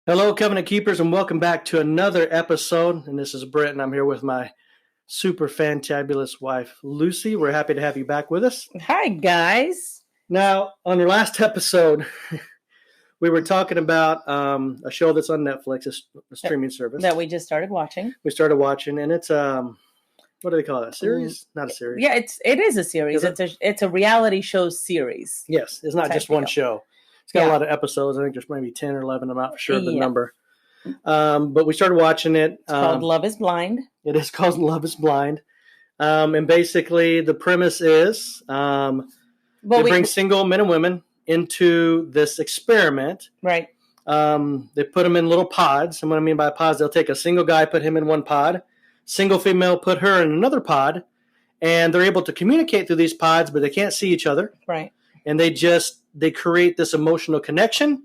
Hello, Covenant Keepers, and welcome back to another episode. And this is Brent, and I'm here with my super fantabulous wife, Lucy. We're happy to have you back with us. Hi, guys. Now, on your last episode, we were talking about a show that's on Netflix, a streaming service that we just started watching. We started watching, and it's what do they call it? A series? Not a series. Yeah, it is a series. It's a reality show series. Yes, it's not just one show. It's got a lot of episodes. I think there's maybe 10 or 11. I'm not sure of the number. But we started watching it. It's called Love is Blind. It is called Love is Blind. And basically the premise is they bring single men and women into this experiment. Right. They put them in little pods. And what I mean by pods, they'll take a single guy, put him in one pod. Single female, put her in another pod. And they're able to communicate through these pods, but they can't see each other. Right. And they create this emotional connection.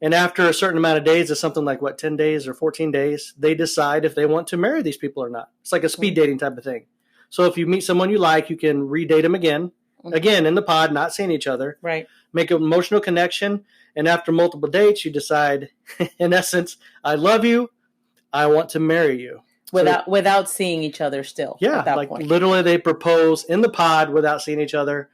And after a certain amount of days, it's something like, 10 days or 14 days, they decide if they want to marry these people or not. It's like a speed dating type of thing. So if you meet someone you like, you can redate them again in the pod, not seeing each other. Right. Make an emotional connection. And after multiple dates, you decide, in essence, I love you. I want to marry you. Without seeing each other still. Yeah. At that like point. Literally they propose in the pod without seeing each other.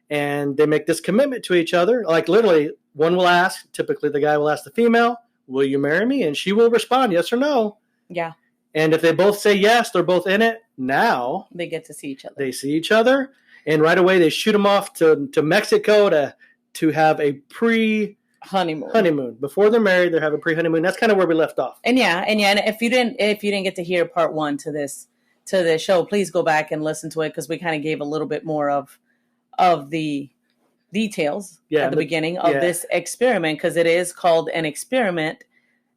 And they make this commitment to each other. Like literally, one will ask, typically the guy will ask the female, will you marry me? And she will respond, yes or no. Yeah. And if they both say yes, they're both in it. Now they get to see each other. They see each other. And right away they shoot them off to Mexico to have a pre-honeymoon. Before they're married, they have a pre-honeymoon. That's kind of where we left off. And if you didn't get to hear part one to this show, please go back and listen to it because we kind of gave a little bit more of the details at the beginning of this experiment, because it is called an experiment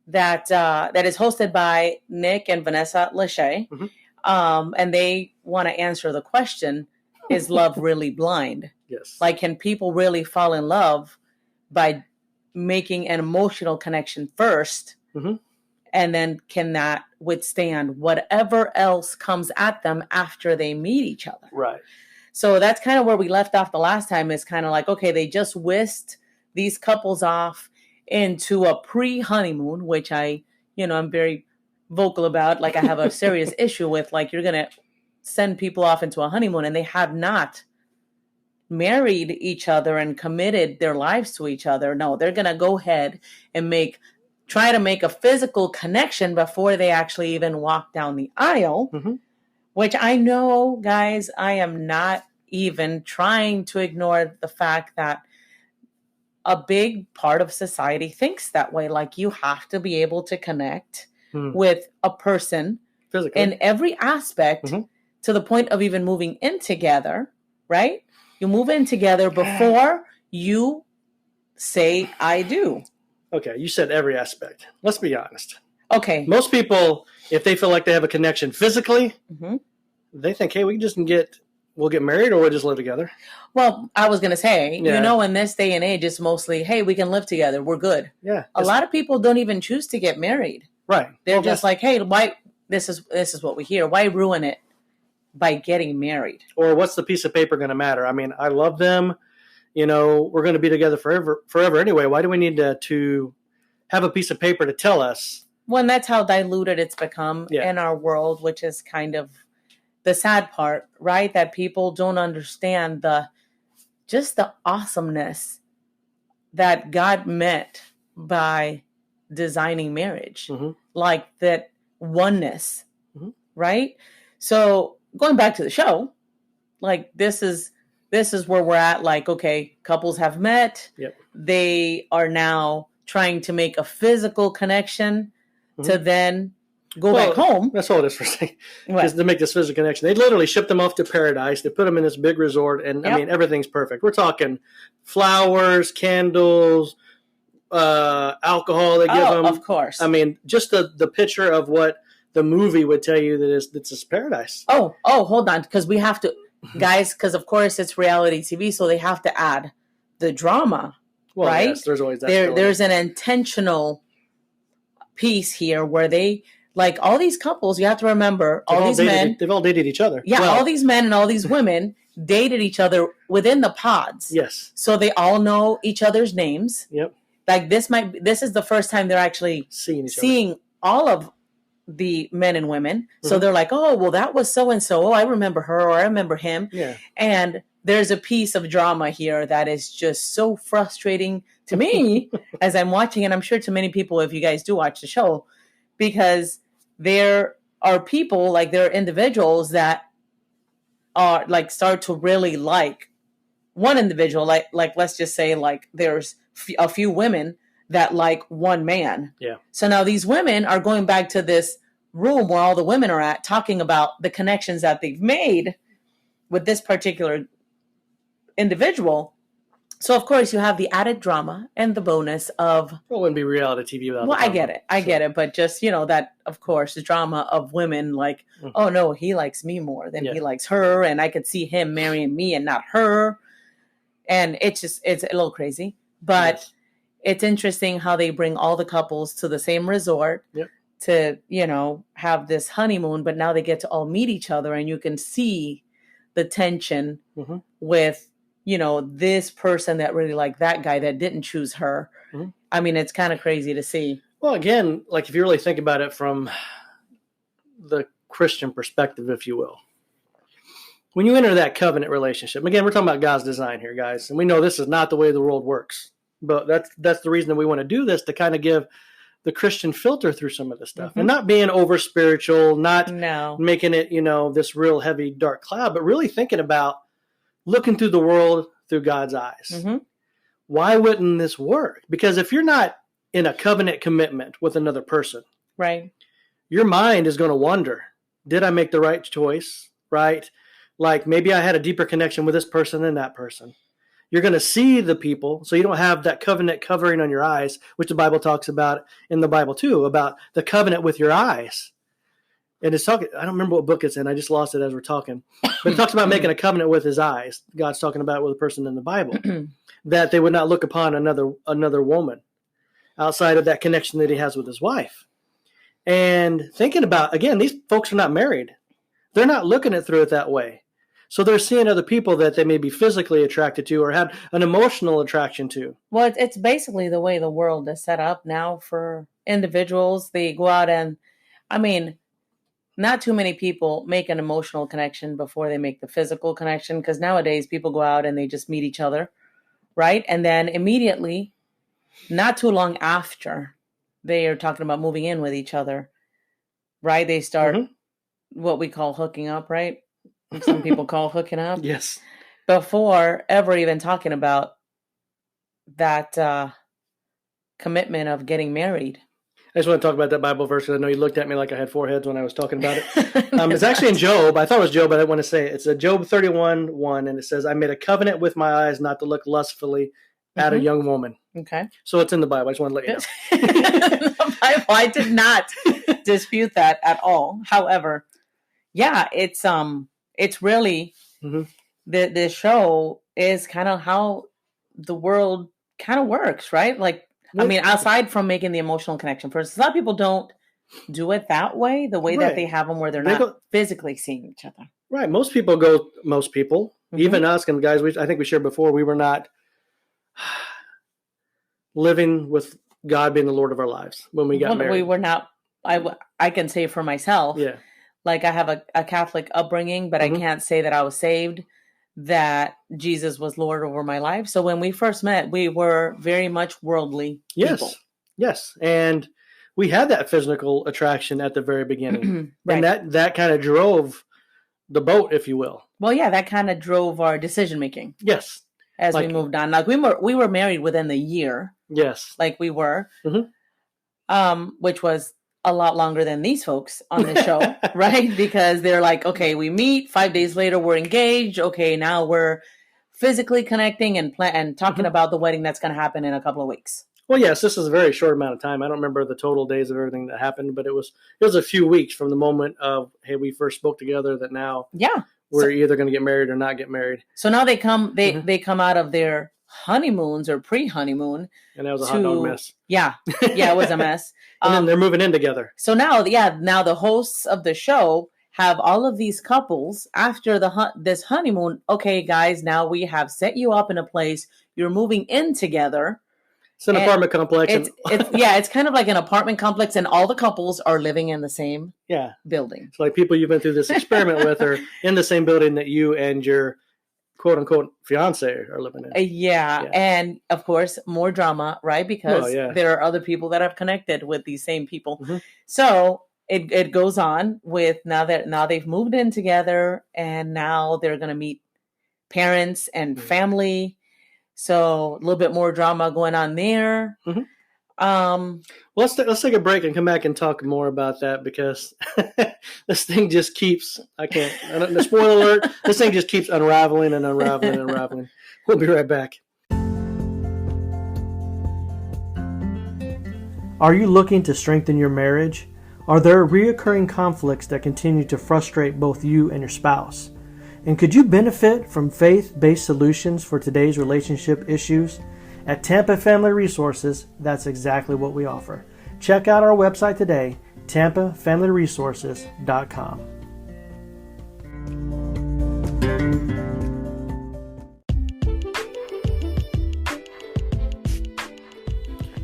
that is hosted by Nick and Vanessa Lachey. Mm-hmm. And they want to answer the question, is love really blind? Yes. Like, can people really fall in love by making an emotional connection first? Mm-hmm. And then can that withstand whatever else comes at them after they meet each other? Right. So that's kind of where we left off the last time, is kind of like, okay, they just whisked these couples off into a pre-honeymoon, which I'm very vocal about. Like, I have a serious issue with, like, you're going to send people off into a honeymoon and they have not married each other and committed their lives to each other. No, they're going to go ahead and try to make a physical connection before they actually even walk down the aisle. Mm-hmm. Which I know, guys, I am not even trying to ignore the fact that a big part of society thinks that way. Like, you have to be able to connect with a person physically in every aspect to the point of even moving in together, right? You move in together before you say, I do. Okay, you said every aspect. Let's be honest. Okay. Most people, if they feel like they have a connection physically, they think, hey, we'll get married or we'll just live together. Well, I was going to say, in this day and age, it's mostly, hey, we can live together. We're good. Yeah. A lot of people don't even choose to get married. Right. They're just like, hey, why? This is what we hear. Why ruin it by getting married? Or what's the piece of paper going to matter? I mean, I love them. We're going to be together forever anyway. Why do we need to have a piece of paper to tell us? Well, and that's how diluted it's become in our world, which is kind of the sad part, right? That people don't understand the awesomeness that God meant by designing marriage, like that oneness, right? So going back to the show, like this is where we're at. Like, okay, couples have met. Yep. They are now trying to make a physical connection to then go back home. Let's hold this for a second. Because to make this physical connection, they literally ship them off to paradise. They put them in this big resort, and I mean, everything's perfect. We're talking flowers, candles, alcohol they give them. Of course. I mean, just the picture of what the movie would tell you that it's paradise. Oh, hold on, because we have to, guys, because of course it's reality TV, so they have to add the drama, right? Yes, there's always that. There's an intentional piece here where they, like, all these couples, you have to remember, they've all dated each other. Yeah, all these men and all these women dated each other within the pods. Yes. So they all know each other's names. Yep. like this is the first time they're actually seeing all of the men and women. So they're like, oh, well, that was so and so. Oh, I remember her, or I remember him. Yeah. And there's a piece of drama here that is just so frustrating to me as I'm watching, and I'm sure to many people if you guys do watch the show, because there are people, like there are individuals that are like start to really like one individual, like let's just say like there's a few women that like one man. Yeah. So now these women are going back to this room where all the women are at, talking about the connections that they've made with this particular individual. So of course you have the added drama and the bonus of, well, it wouldn't be reality TV without. Well, I get it, but just that of course the drama of women like, oh no, he likes me more than he likes her, and I could see him marrying me and not her, and it's a little crazy, but it's interesting how they bring all the couples to the same resort to have this honeymoon, but now they get to all meet each other, and you can see the tension with this person that really liked that guy that didn't choose her. I mean, it's kind of crazy to see. Well, again, like if you really think about it from the Christian perspective, if you will, when you enter that covenant relationship, again, we're talking about God's design here, guys, and we know this is not the way the world works, but that's the reason that we want to do this, to kind of give the Christian filter through some of this stuff, and not being over spiritual, not making it, this real heavy, dark cloud, but really thinking about looking through the world through God's eyes. Why wouldn't this work? Because if you're not in a covenant commitment with another person, right, your mind is going to wonder, did I make the right choice? Right? Like maybe I had a deeper connection with this person than that person. You're going to see the people, so you don't have that covenant covering on your eyes, which the Bible talks about in the Bible too, about the covenant with your eyes. And it's talking, I don't remember what book it's in. I just lost it as we're talking. But it talks about making a covenant with his eyes. God's talking about it with a person in the Bible, that they would not look upon another woman outside of that connection that he has with his wife. And thinking about, again, these folks are not married. They're not looking at through it that way. So they're seeing other people that they may be physically attracted to or have an emotional attraction to. Well, it's basically the way the world is set up now for individuals. They go out and, I mean, not too many people make an emotional connection before they make the physical connection, because nowadays people go out and they just meet each other, right? And then immediately, not too long after, they are talking about moving in with each other, right? They start what we call hooking up, right? Some people call hooking up. Yes. Before ever even talking about that commitment of getting married. I just want to talk about that Bible verse, because I know you looked at me like I had four heads when I was talking about it. It's actually in Job. I thought it was Job, but I didn't want to say it. It's a Job 31:1, and it says, I made a covenant with my eyes not to look lustfully at a young woman. Okay. So it's in the Bible. I just want to let you know. The Bible, I did not dispute that at all. However, yeah, it's really, the show is kind of how the world kind of works, right? Like, I mean, aside from making the emotional connection first, a lot of people don't do it that way, the way that they have them where they're not physically seeing each other. Right. Most people, even us, and guys, I think we shared before, we were not living with God being the Lord of our lives when we got married. We were not, I can say for myself, like I have a Catholic upbringing, but I can't say that I was saved, that Jesus was Lord over my life. So when we first met, we were very much worldly people. Yes. And we had that physical attraction at the very beginning. And that kind of drove the boat, if you will. Well, yeah, that kind of drove our decision making. Yes. As we moved on. Like we were married within the year. Yes. Like we were. Which was a lot longer than these folks on the show, right? Because they're like, okay, we meet 5 days later, we're engaged. Okay, now we're physically connecting and talking about the wedding that's going to happen in a couple of weeks. Well, yes, this is a very short amount of time. I don't remember the total days of everything that happened, but it was a few weeks from the moment of, hey, we first spoke together, that now we're either going to get married or not get married. So now they come out of their honeymoons or pre-honeymoon. And that was a hot dog mess. Yeah, it was a mess. And then they're moving in together. So now the hosts of the show have all of these couples after this honeymoon. Okay, guys, now we have set you up in a place. You're moving in together. It's an apartment complex. It's kind of like an apartment complex, and all the couples are living in the same building. It's like people you've been through this experiment with are in the same building that you and your quote unquote fiance are living in. And of course, more drama, right? Because there are other people that have connected with these same people. Mm-hmm. So it goes on with now they've moved in together, and now they're going to meet parents and family. So a little bit more drama going on there. Mm-hmm. Let's take a break and come back and talk more about that, because this thing just keeps. Spoiler alert! This thing just keeps unraveling and unraveling and unraveling. We'll be right back. Are you looking to strengthen your marriage? Are there reoccurring conflicts that continue to frustrate both you and your spouse? And could you benefit from faith-based solutions for today's relationship issues? At Tampa Family Resources, that's exactly what we offer. Check out our website today, tampafamilyresources.com.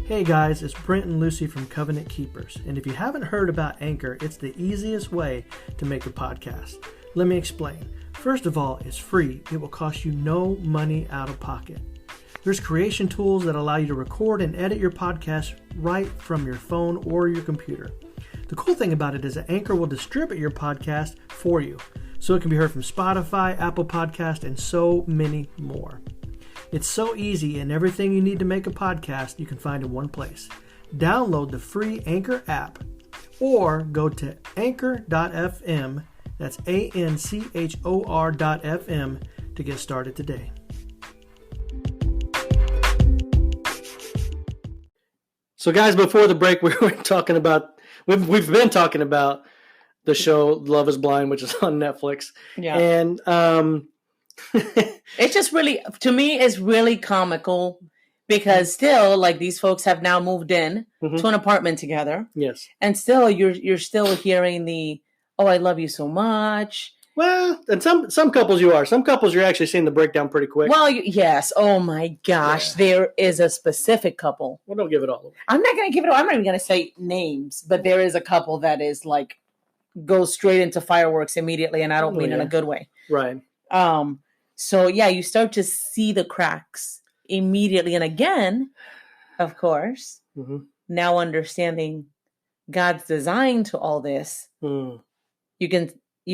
Hey guys, it's Brent and Lucy from Covenant Keepers. And if you haven't heard about Anchor, it's the easiest way to make a podcast. Let me explain. First of all, it's free. It will cost you no money out of pocket. There's creation tools that allow you to record and edit your podcast right from your phone or your computer. The cool thing about it is that Anchor will distribute your podcast for you, so it can be heard from Spotify, Apple Podcast, and so many more. It's so easy, and everything you need to make a podcast you can find in one place. Download the free Anchor app or go to anchor.fm. That's ANCHOR.FM to get started today. So guys, before the break, we were talking about, we've been talking about the show Love is Blind, which is on Netflix. Yeah. And it's just really, to me, it's really comical, because still, like, these folks have now moved in to an apartment together. Yes. And still, you're still hearing the, oh, I love you so much. Well, and some couples you are. Some couples you're actually seeing the breakdown pretty quick. Well, yes. Oh my gosh. Yeah. There is a specific couple. Well, don't give it all away. I'm not going to give it all. I'm not even going to say names, but there is a couple that is like, goes straight into fireworks immediately, and I don't mean in a good way. Right. So yeah, you start to see the cracks immediately. And again, of course, now understanding God's design to all this, you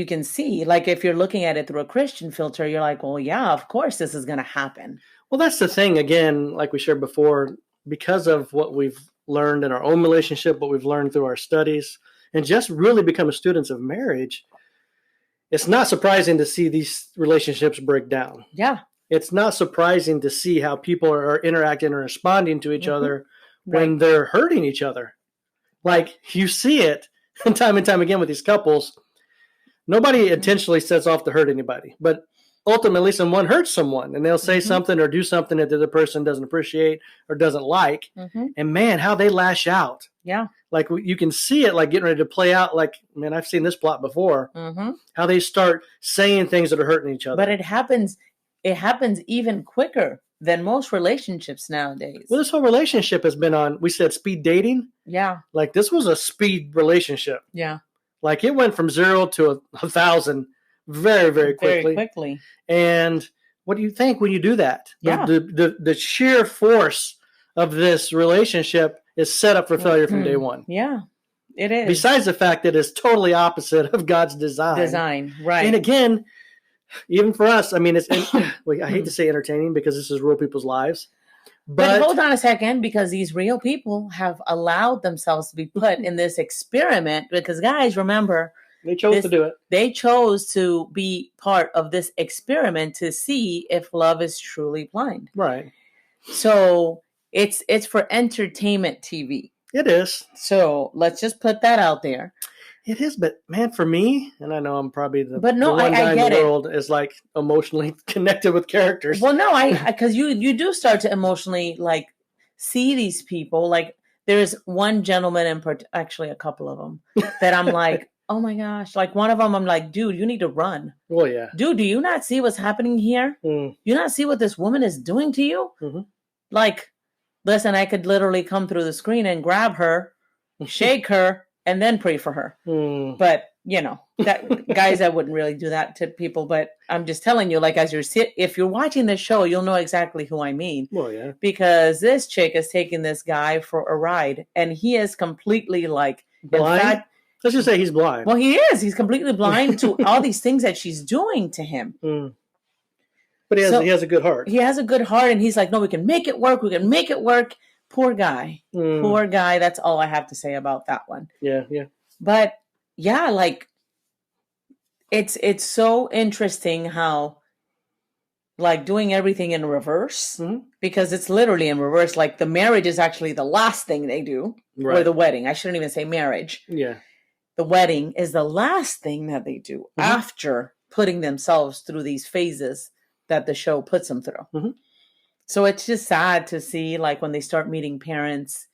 can see, like, if you're looking at it through a Christian filter, you're like, well, yeah, of course this is going to happen. Well, that's the thing. Again, like we shared before, because of what we've learned in our own relationship, what we've learned through our studies, and just really becoming students of marriage, it's not surprising to see these relationships break down. Yeah. It's not surprising to see how people are interacting or responding to each other when they're hurting each other. Like, you see it time and time again with these couples. Nobody intentionally sets off to hurt anybody, but ultimately someone hurts someone, and they'll say something or do something that the other person doesn't appreciate or doesn't like. And man, how they lash out. Yeah. Like, you can see it, like, getting ready to play out. Like, man, I've seen this plot before. How they start saying things that are hurting each other. But it happens even quicker than most relationships nowadays. Well, this whole relationship has been on, we said, speed dating. Yeah. Like, this was a speed relationship. Yeah. Like, it went from 0 to 1,000 very, very quickly. Very quickly. And what do you think when you do that? Yeah. The sheer force of this relationship is set up for failure from day one. Yeah, it is. Besides the fact that it's totally opposite of God's design. Right. And again, even for us, I mean, I hate to say entertaining because this is real people's lives. But hold on a second, because these real people have allowed themselves to be put in this experiment. Because, guys, remember, they chose to do it. They chose to be part of this experiment to see if love is truly blind. Right. So it's for entertainment TV. It is. So let's just put that out there. It is, but man, for me, and I know I'm probably the one I guy get in the world is like emotionally connected with characters. Well, no, because you do start to emotionally like see these people. Like, there's one gentleman actually a couple of them that I'm like, oh my gosh. Like, one of them, I'm like, dude, you need to run. Well, yeah. Dude, do you not see what's happening here? You not see what this woman is doing to you? Like, Listen, I could literally come through the screen and grab her, shake her, and then pray for her. But, guys, I wouldn't really do that to people. But I'm just telling you, like, if you're watching this show, you'll know exactly who I mean. Well, yeah. Because this chick is taking this guy for a ride, and he is completely, like, blind. Let's just say he's blind. Well, he is. He's completely blind to all these things that she's doing to him. But he has a good heart. He has a good heart, and he's like, no, we can make it work. We can make it work. Poor guy. Poor guy. That's all I have to say about that one. Yeah. But, yeah, like, it's so interesting how, like, doing everything in reverse, because it's literally in reverse. Like, the marriage is actually the last thing they do, or the wedding. I shouldn't even say marriage. Yeah. The wedding is the last thing that they do after putting themselves through these phases that the show puts them through. So it's just sad to see, like, when they start meeting parents,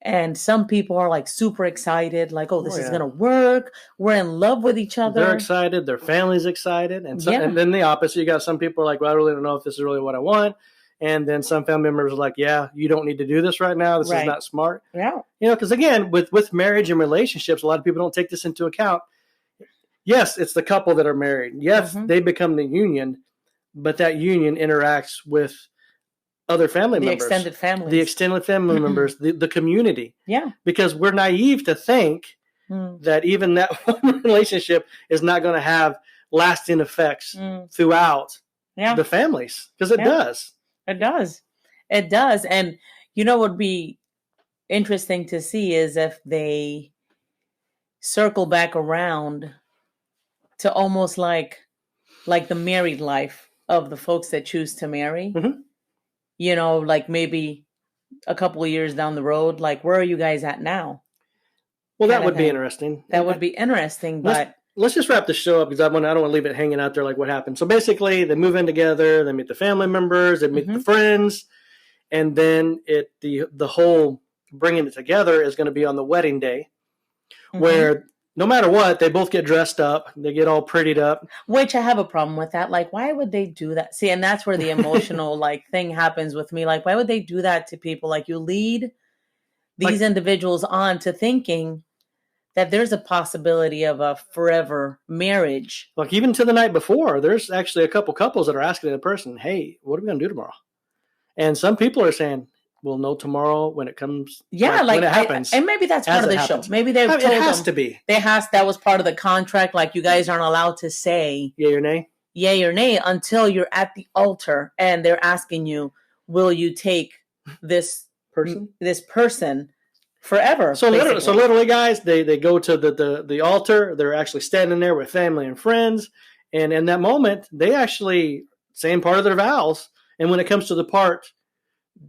and some people are, like, super excited, like, oh, this is going to work. We're in love with each other. They're excited. Their family's excited. And then the opposite. You got some people are like, well, I really don't know if this is really what I want. And then some family members are like, yeah, you don't need to do this right now. This is not smart. Yeah. Because, again, with marriage and relationships, a lot of people don't take this into account. Yes, it's the couple that are married. Yes, they become the union. But that union interacts with other family members. The extended family members, the community. Yeah. Because we're naive to think that even that one relationship is not going to have lasting effects throughout the families. Because it does. It does. It does. And what would be interesting to see is if they circle back around to almost like the married life of the folks that choose to marry, like maybe a couple of years down the road, like, where are you guys at now? Well, that would be interesting. That would be interesting, but let's just wrap the show up because I don't want to leave it hanging out there like what happened. So basically, they move in together, they meet the family members, they meet the friends, and then the whole bringing it together is going to be on the wedding day, where no matter what, they both get dressed up. They get all prettied up. Which I have a problem with that. Like, why would they do that? See, and that's where the emotional thing happens with me. Like, why would they do that to people? Like, you lead these individuals on to thinking that there's a possibility of a forever marriage. Like, even to the night before, there's actually a couple couples that are asking the person, hey, what are we going to do tomorrow? And some people are saying, we'll know tomorrow when it comes. Yeah, when it happens. And maybe that's part of the show. Maybe they've told them. It has to be. That was part of the contract. Like, you guys aren't allowed to say yay or nay. Yay or nay until you're at the altar and they're asking you, will you take this person forever? So literally, guys, they go to the altar. They're actually standing there with family and friends. And in that moment, they actually saying part of their vows. And when it comes to the part,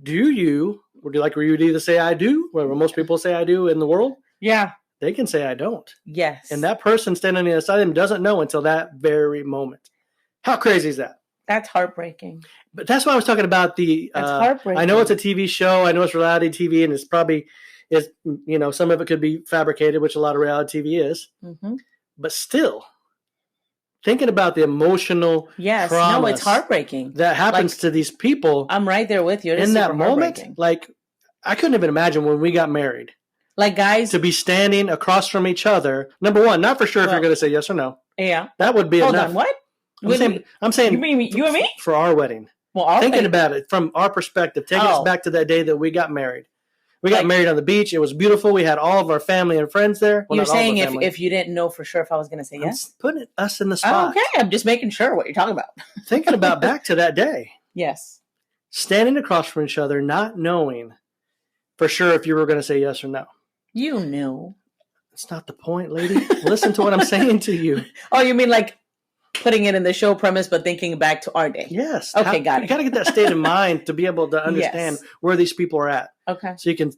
would you either say I do, where most people say I do in the world? Yeah. They can say I don't. Yes. And that person standing on the other side of them doesn't know until that very moment. How crazy is that? That's heartbreaking. But that's why I was talking about that's heartbreaking. I know it's a TV show. I know it's reality TV, and it's probably some of it could be fabricated, which a lot of reality TV is. But still, thinking about the emotional trauma. No, it's heartbreaking. That happens to these people. I'm right there with you. In that moment, like, I couldn't even imagine when we got married. Like, guys. To be standing across from each other. Number one, not for sure if you're going to say yes or no. Yeah. That would be enough. Hold on, what? I'm saying. You mean you and me? For our wedding. Well, thinking about it from our perspective, taking us back to that day that we got married. We got married on the beach. It was beautiful. We had all of our family and friends there. Well, you're saying if you didn't know for sure if I was going to say yes? Putting us in the spot. Okay, I'm just making sure what you're talking about. Thinking about back to that day. Yes. Standing across from each other, not knowing for sure if you were going to say yes or no. You knew. That's not the point, lady. Listen to what I'm saying to you. Oh, you mean like putting it in the show premise, but thinking back to our day? Yes. Okay, got it. You got to get that state of mind to be able to understand where these people are at. Okay. So you can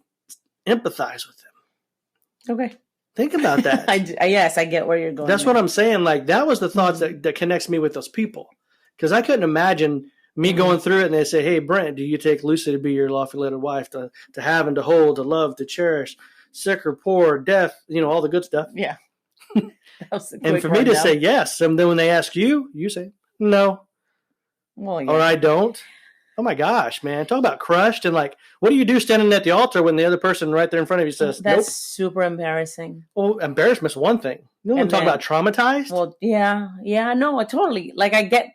empathize with them. Okay. Think about that. Yes, I get where you're going. That's what I'm saying. Like, that was the thoughts that connects me with those people. Because I couldn't imagine me going through it and they say, hey, Brent, do you take Lucy to be your lawfully wedded wife, to have and to hold, to love, to cherish, sick or poor, death, all the good stuff. Yeah. And for me to say yes, and then when they ask you, you say no. Well, yeah. Or I don't. Oh my gosh, man. Talk about crushed. And like, what do you do standing at the altar when the other person right there in front of you says, That's nope? super embarrassing. Well, embarrassment's one thing. You want to talk about traumatized? Well, yeah, no, totally. Like I get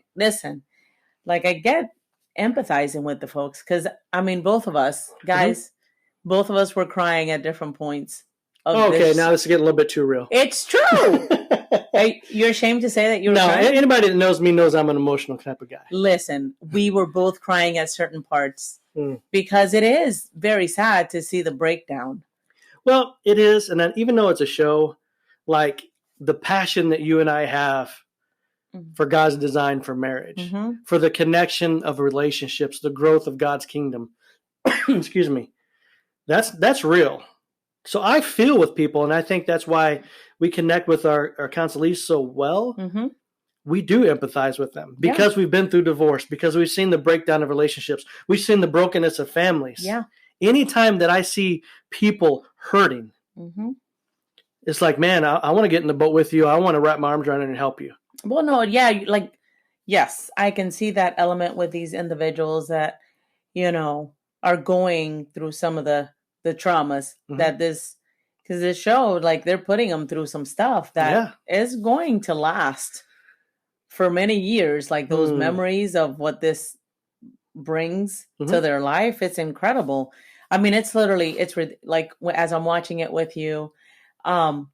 empathizing with the folks because I mean, both of us, guys, both of us were crying at different points. Now this is getting a little bit too real. It's true. You're ashamed to say that you were crying? No, anybody that knows me knows I'm an emotional type of guy. Listen, we were both crying at certain parts because it is very sad to see the breakdown. Well, it is. And then even though it's a show, like the passion that you and I have for God's design for marriage, for the connection of relationships, the growth of God's kingdom, excuse me, that's real. So I feel with people, and I think that's why we connect with our counselees so well. We do empathize with them because we've been through divorce, because we've seen the breakdown of relationships. We've seen the brokenness of families. Yeah. Anytime that I see people hurting, it's like, man, I want to get in the boat with you. I want to wrap my arms around it and help you. Well, no, yeah, like, yes, I can see that element with these individuals that, are going through some of the traumas that because this show, like they're putting them through some stuff that is going to last for many years. Like those memories of what this brings to their life. It's incredible. I mean, it's like as I'm watching it with you,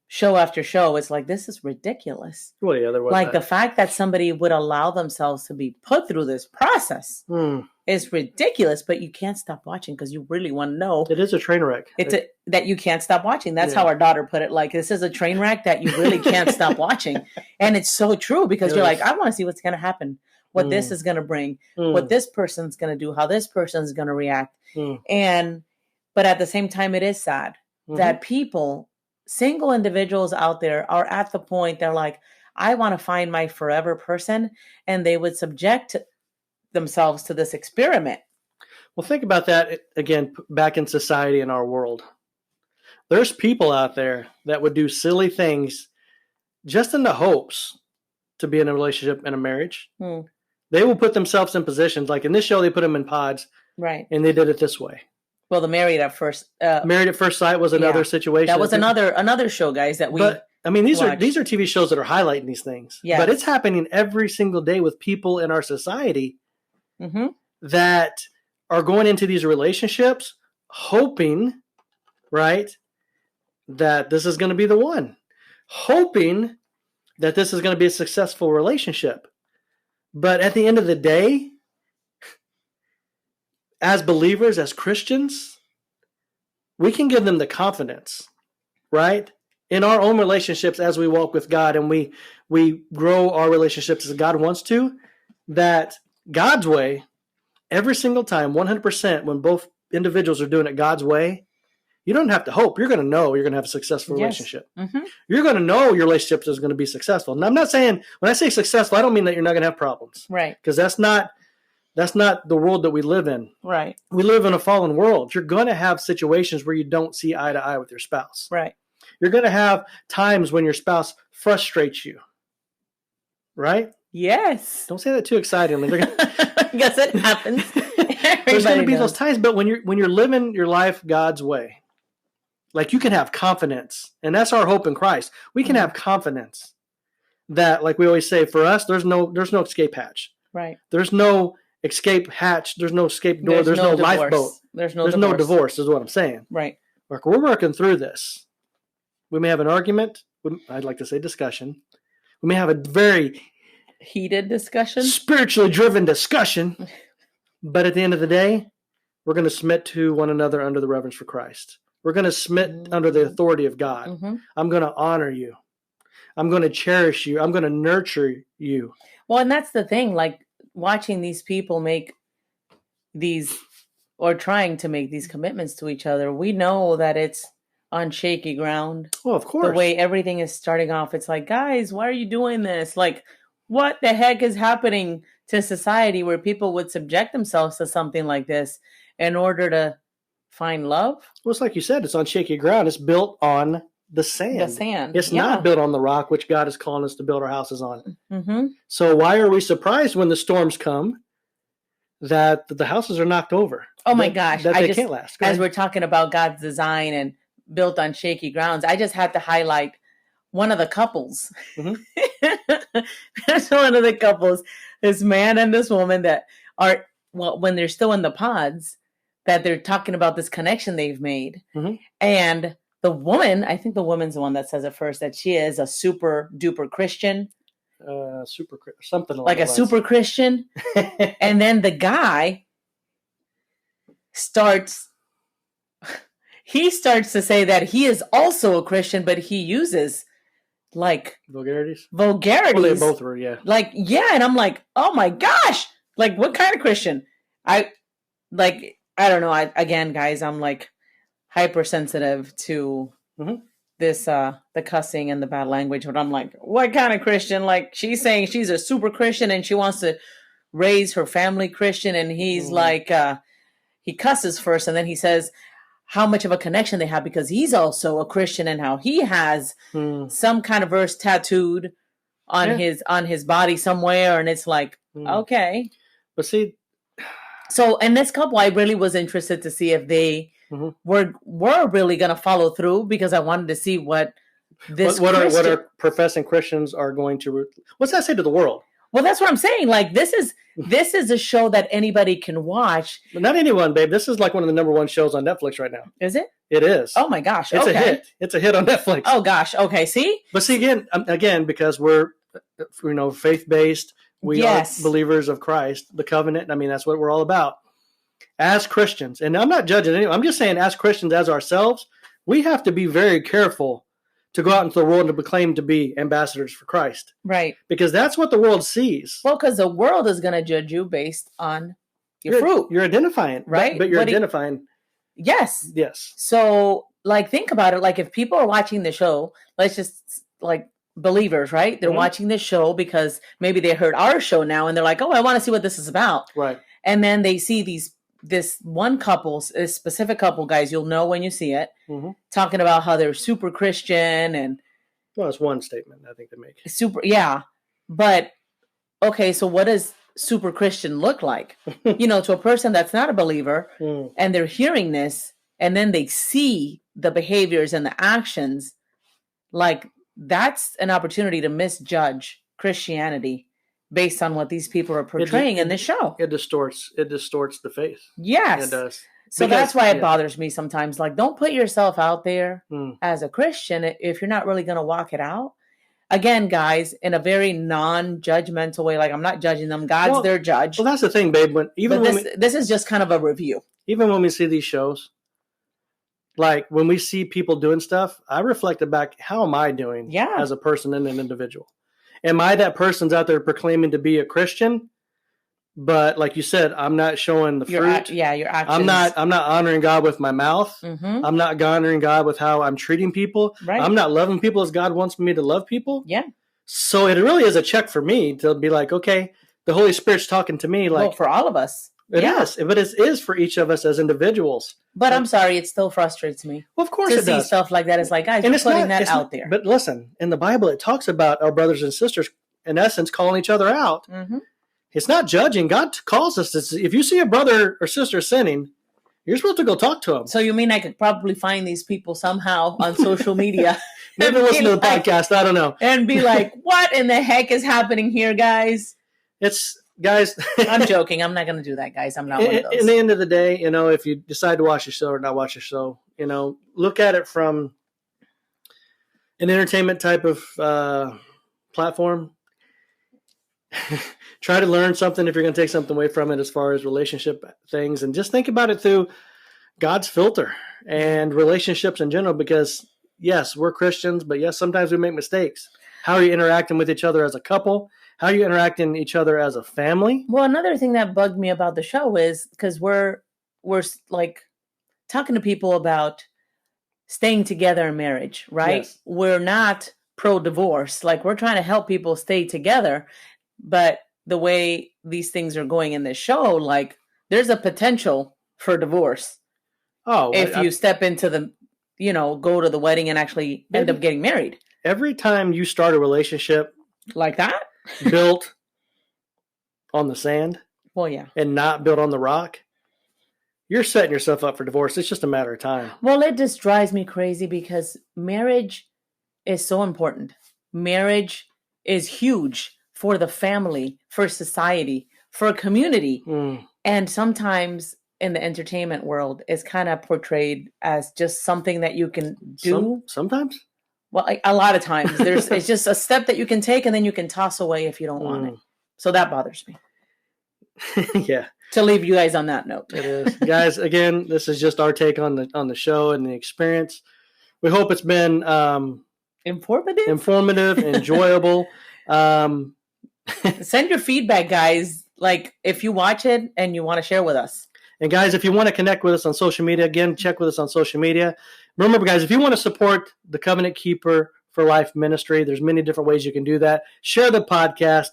show after show, it's like, this is ridiculous. Well, yeah, there was like the fact that somebody would allow themselves to be put through this process is ridiculous, but you can't stop watching because you really want to know. It is a train wreck. That you can't stop watching. That's how our daughter put it. Like, this is a train wreck that you really can't stop watching. And it's so true because you're like, I want to see what's going to happen, what this is going to bring, what this person's going to do, how this person's going to react. But at the same time, it is sad that single individuals out there are at the point they're like, I want to find my forever person, and they would subject themselves to this experiment. Well, think about that again, back in society in our world. There's people out there that would do silly things just in the hopes to be in a relationship and a marriage. They will put themselves in positions, like in this show, they put them in pods. Right. And they did it this way. Well, the Married at First Sight was another situation. That was another show, guys. That we. But I mean, these are TV shows that are highlighting these things. Yeah. But it's happening every single day with people in our society that are going into these relationships, hoping, right, that this is going to be the one, hoping that this is going to be a successful relationship. But at the end of the day, as believers, as Christians, we can give them the confidence, right? In our own relationships as we walk with God and we grow our relationships as God wants to, that God's way, every single time, 100%, when both individuals are doing it God's way, you don't have to hope. You're going to know you're going to have a successful relationship. You're going to know your relationship is going to be successful. And I'm not saying, when I say successful, I don't mean that you're not going to have problems. Right. Because that's not the world that we live in. Right. We live in a fallen world. You're going to have situations where you don't see eye to eye with your spouse. Right. You're going to have times when your spouse frustrates you. Right? Yes. Don't say that too excitedly. Yes, it happens. There's going to be those times, but when you're living your life God's way, like you can have confidence, and that's our hope in Christ. We can have confidence that, like we always say, for us, there's no escape hatch. Right. There's no escape hatch. There's no escape door. There's no lifeboat. There's no divorce is what I'm saying. Right. Like, we're working through this. We may have an argument. I'd like to say discussion. We may have a very heated discussion, spiritually driven discussion. But at the end of the day, we're going to submit to one another under the reverence for Christ. We're going to submit under the authority of God. I'm going to honor you. I'm going to cherish you. I'm going to nurture you. Well, and that's the thing, like watching these people make these or trying to make these commitments to each other, we know that it's on shaky ground. Well, of course. The way everything is starting off, it's like, guys, why are you doing this? Like, what the heck is happening to society where people would subject themselves to something like this in order to find love? Well, it's like you said, it's on shaky ground. It's built on the sand. The sand. It's not built on the rock, which God is calling us to build our houses on. So why are we surprised when the storms come that the houses are knocked over. Oh my gosh. That they can't last. As we're talking about God's design and built on shaky grounds, I just had to highlight one of the couples. Mm-hmm. There's one of the couples, this man and this woman that are, well, when they're still in the pods, that they're talking about this connection they've made. Mm-hmm. And the woman, I think the woman's the one that says it first, that she is a super duper Christian. Something like a super Christian. And then the guy starts to say that he is also a Christian, but he uses like vulgarities. Well, they both were, yeah. Like, yeah, and I'm like, oh my gosh, like what kind of Christian? I don't know. Again, guys, I'm like hypersensitive to this the cussing and the bad language, but I'm like, what kind of Christian? Like, she's saying she's a super Christian and she wants to raise her family Christian, and he's like he cusses first and then he says how much of a connection they have because he's also a Christian and how he has some kind of verse tattooed on his body somewhere, and it's like okay. But see, so and this couple, I really was interested to see if they were really going to follow through, because I wanted to see what what are professing Christians are going to. What's that say to the world? Well, that's what I'm saying. Like, this is a show that anybody can watch. But not anyone, babe. This is like one of the number one shows on Netflix right now. Is it? It is. Oh my gosh! It's a hit. It's a hit on Netflix. Oh gosh. Okay. See. But see again, because we're faith based. We are believers of Christ, the covenant. I mean, that's what we're all about. As Christians, and I'm not judging anyone, I'm just saying as Christians, as ourselves, we have to be very careful to go out into the world and to proclaim to be ambassadors for Christ. Right. Because that's what the world sees. Well, because the world is going to judge you based on your fruit. You're identifying. Right. But you're identifying. Yes. Yes. So, like, think about it. Like, if people are watching the show, let's just, like, believers, right? They're watching the show because maybe they heard our show now and they're like, oh, I want to see what this is about. Right. And then they see this one couple, this specific couple, guys, you'll know when you see it, talking about how they're super Christian and. Well, it's one statement I think they make. Super, yeah. But, okay, so what does super Christian look like? To a person that's not a believer and they're hearing this and then they see the behaviors and the actions, like, that's an opportunity to misjudge Christianity based on what these people are portraying in this show. It distorts the faith. Yes. It does. So that's why it bothers me sometimes. Like, don't put yourself out there as a Christian if you're not really going to walk it out. Again, guys, in a very non-judgmental way. Like, I'm not judging them. God's their judge. Well, that's the thing, babe. This is just kind of a review. Even when we see these shows, like when we see people doing stuff, I reflected back, how am I doing as a person and an individual? Am I that person's out there proclaiming to be a Christian? But like you said, I'm not showing the fruit. Your actions. I'm not honoring God with my mouth. I'm not honoring God with how I'm treating people. Right. I'm not loving people as God wants me to love people. Yeah. So it really is a check for me to be like, okay, the Holy Spirit's talking to me. Like, for all of us. It is. But it is for each of us as individuals. But I'm sorry, it still frustrates me. Well, of course it does. To see stuff like that. It's like, guys, you're putting that out there. But listen, in the Bible, it talks about our brothers and sisters, in essence, calling each other out. It's not judging. God calls us to. If you see a brother or sister sinning, you're supposed to go talk to them. So you mean I could probably find these people somehow on social media? Maybe listen to the podcast. I don't know. And be like, what in the heck is happening here, guys? Guys. I'm joking. I'm not going to do that, guys. I'm not one of those. In the end of the day, if you decide to watch the show or not watch the show, look at it from an entertainment type of platform. Try to learn something if you're going to take something away from it as far as relationship things, and just think about it through God's filter and relationships in general, because yes, we're Christians, but yes, sometimes we make mistakes. How are you interacting with each other as a couple? How are you interacting with each other as a family? Well, another thing that bugged me about the show is because we're like talking to people about staying together in marriage, right? Yes. We're not pro-divorce. Like, we're trying to help people stay together. But the way these things are going in this show, like, there's a potential for divorce. Oh, if you step into the, go to the wedding and actually end up getting married. Every time you start a relationship like that, built on the sand, Well, yeah. and not built on the rock, you're setting yourself up for divorce. It's just a matter of time. Well, it just drives me crazy because marriage is so important. Marriage is huge for the family, for society, for a community. And sometimes in the entertainment world, it's kind of portrayed as just something that you can do. Sometimes? Well, a lot of times. It's just a step that you can take and then you can toss away if you don't want it. So that bothers me. Yeah. To leave you guys on that note. It is. Guys, again, this is just our take on the show and the experience. We hope it's been informative, enjoyable. Send your feedback, guys. Like if you watch it and you want to share with us. And guys, if you want to connect with us on social media, again, check with us on social media. Remember, guys, if you want to support the Covenant Keeper for Life ministry, there's many different ways you can do that. Share the podcast.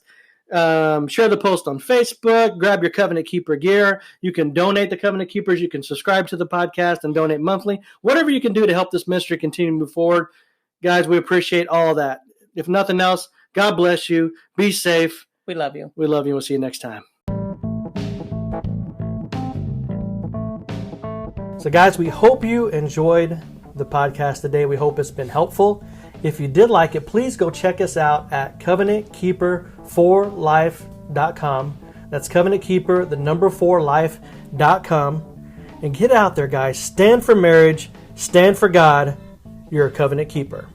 Share the post on Facebook. Grab your Covenant Keeper gear. You can donate to Covenant Keepers. You can subscribe to the podcast and donate monthly. Whatever you can do to help this ministry continue to move forward. Guys, we appreciate all of that. If nothing else, God bless you. Be safe. We love you. We love you. We'll see you next time. So guys, we hope you enjoyed the podcast today. We hope it's been helpful. If you did like it, please go check us out at covenantkeeper4life.com. That's covenantkeeper, 4life.com. And get out there, guys. Stand for marriage. Stand for God. You're a covenant keeper.